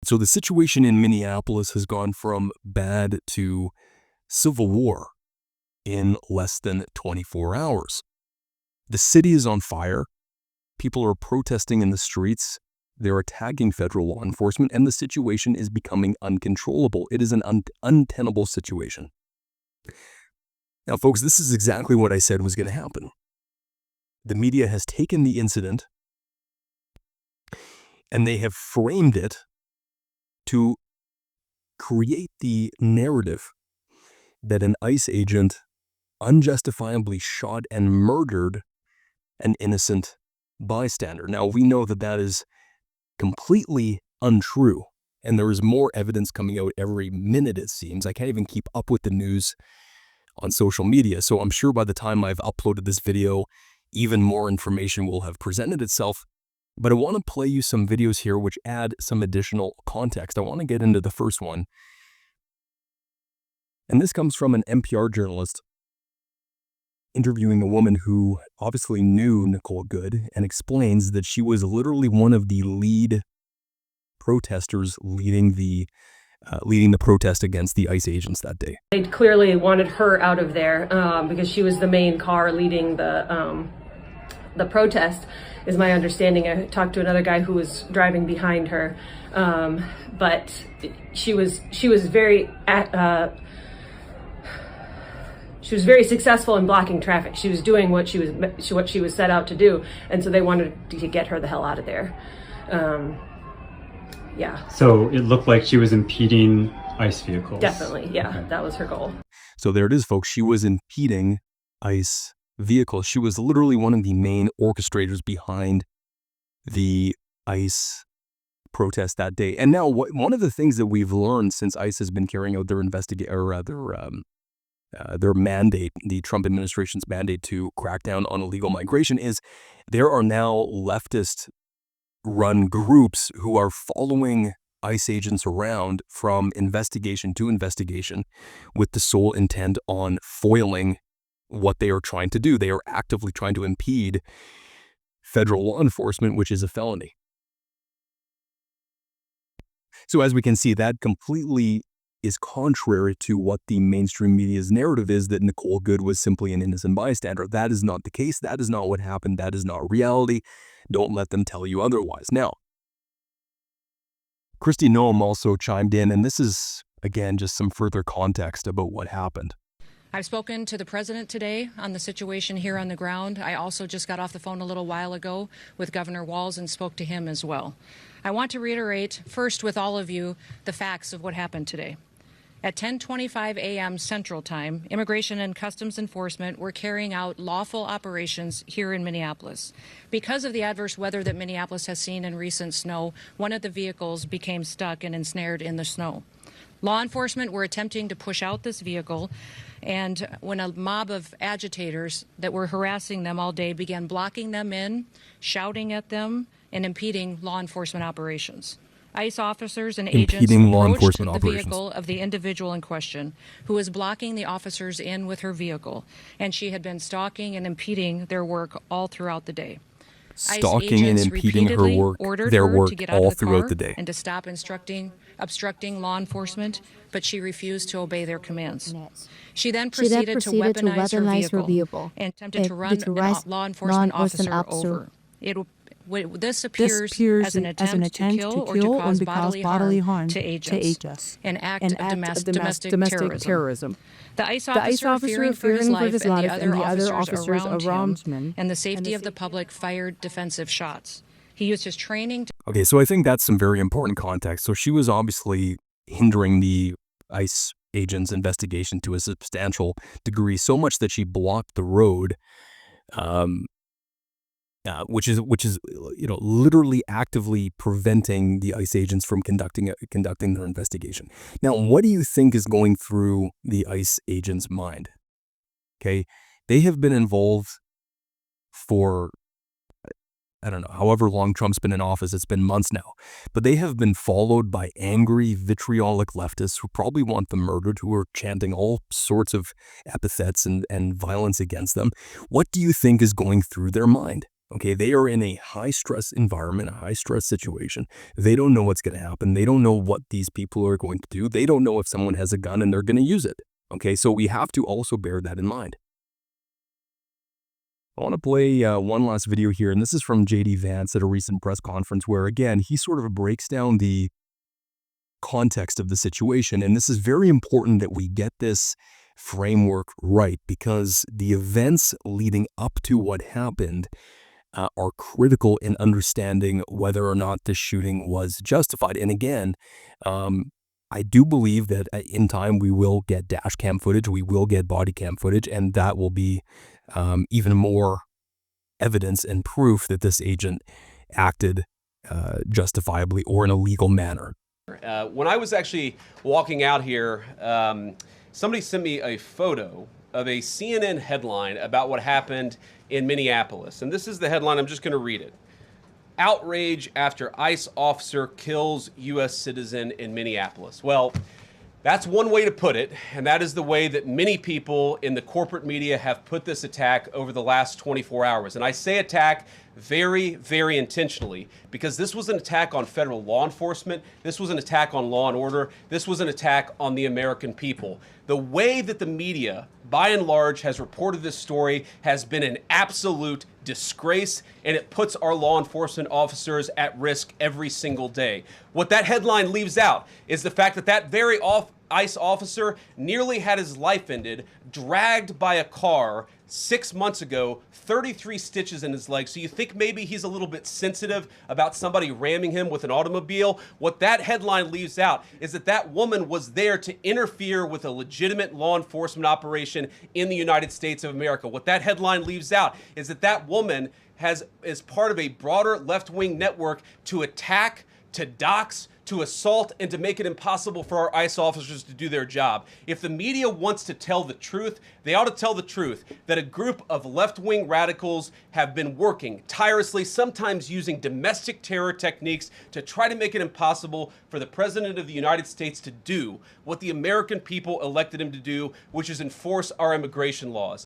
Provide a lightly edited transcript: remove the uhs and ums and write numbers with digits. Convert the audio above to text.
So the situation in Minneapolis has gone from bad to civil war in less than 24 hours. The city is on fire. People are protesting in the streets. They're attacking federal law enforcement, and the situation is becoming uncontrollable. It is an untenable situation. Now, folks, this is exactly what I said was going to happen. The media has taken the incident and they have framed it to create the narrative that an ICE agent unjustifiably shot and murdered an innocent bystander. Now, we know that that is completely untrue, and there is more evidence coming out every minute, it seems. I can't even keep up with the news on social media, so I'm sure by the time I've uploaded this video, even more information will have presented itself. But I want to play you some videos here which add some additional context. I want to get into the first one. And this comes from an NPR journalist interviewing a woman who obviously knew Nicole Good and explains that she was literally one of the lead protesters leading the protest against the ICE agents that day. They clearly wanted her out of there because she was the main car leading the protest, is my understanding. I talked to another guy who was driving behind her, but she was very successful in blocking traffic. She was doing what she was set out to do, and so they wanted to get her the hell out of there. Yeah. So it looked like she was impeding ICE vehicles. Definitely, yeah. Okay. That was her goal. So there it is, folks. She was impeding ICE vehicles. She was literally one of the main orchestrators behind the ICE protest that day. And now, one of the things that we've learned since ICE has been carrying out their their mandate, the Trump administration's mandate to crack down on illegal migration, is there are now leftist-run groups who are following ICE agents around from investigation to investigation with the sole intent on foiling what they are trying to do. They are actively trying to impede federal law enforcement, which is a felony. So as we can see, that completely is contrary to what the mainstream media's narrative is, that Nicole Good was simply an innocent bystander. That is not the case. That is not what happened. That is not reality. Don't let them tell you otherwise. Now, Kristi Noem also chimed in, and this is, again, just some further context about what happened. I've spoken to the president today on the situation here on the ground. I also just got off the phone a little while ago with Governor Walz and spoke to him as well. I want to reiterate first with all of you the facts of what happened today. At 10:25 a.m. Central Time, Immigration and Customs Enforcement were carrying out lawful operations here in Minneapolis. Because of the adverse weather that Minneapolis has seen in recent snow, one of the vehicles became stuck and ensnared in the snow. Law enforcement were attempting to push out this vehicle, and when a mob of agitators that were harassing them all day began blocking them in, shouting at them, and impeding law enforcement operations. ICE officers and agents approached the vehicle of the individual in question, who was blocking the officers in with her vehicle, and she had been stalking and impeding their work all throughout the day. Stalking and impeding her work, their work all throughout the day. And to stop obstructing law enforcement, but she refused to obey their commands. She then proceeded to weaponize her vehicle and attempted to run a law enforcement officer over. This appears as an attempt to kill or to cause bodily harm to agents, an act of domestic terrorism. The ICE officer, fearing for his life and the other officers around him and the safety of the public, fired defensive shots. He used his training to... Okay, so I think that's some very important context. So she was obviously hindering the ICE agents' investigation to a substantial degree, so much that she blocked the road, which is literally actively preventing the ICE agents from conducting their investigation. Now, what do you think is going through the ICE agents' mind? Okay, they have been involved for, I don't know, however long Trump's been in office. It's been months now, but they have been followed by angry, vitriolic leftists who probably want them murdered, who are chanting all sorts of epithets and violence against them. What do you think is going through their mind? Okay, they are in a high-stress environment, a high-stress situation. They don't know what's going to happen. They don't know what these people are going to do. They don't know if someone has a gun and they're going to use it. Okay, so we have to also bear that in mind. I want to play one last video here, and this is from J.D. Vance at a recent press conference where, again, he sort of breaks down the context of the situation. And this is very important that we get this framework right, because the events leading up to what happened are critical in understanding whether or not the shooting was justified. And again, I do believe that in time we will get dash cam footage, we will get body cam footage, and that will be even more evidence and proof that this agent acted justifiably or in a legal manner. When I was actually walking out here, somebody sent me a photo of a CNN headline about what happened in Minneapolis. And this is the headline. I'm just going to read it. Outrage after ICE officer kills U.S. citizen in Minneapolis. Well, that's one way to put it, and that is the way that many people in the corporate media have put this attack over the last 24 hours. And I say attack very, very intentionally, because this was an attack on federal law enforcement. This was an attack on law and order. This was an attack on the American people. The way that the media, by and large, has reported this story has been an absolute disgrace, and it puts our law enforcement officers at risk every single day. What that headline leaves out is the fact that that very ICE officer nearly had his life ended, dragged by a car 6 months ago, 33 stitches in his leg. So you think maybe he's a little bit sensitive about somebody ramming him with an automobile? What that headline leaves out is that that woman was there to interfere with a legitimate law enforcement operation in the United States of America. What that headline leaves out is that that woman is part of a broader left-wing network to attack, to dox, to assault, and to make it impossible for our ICE officers to do their job. If the media wants to tell the truth, they ought to tell the truth that a group of left-wing radicals have been working tirelessly, sometimes using domestic terror techniques to try to make it impossible for the President of the United States to do what the American people elected him to do, which is enforce our immigration laws.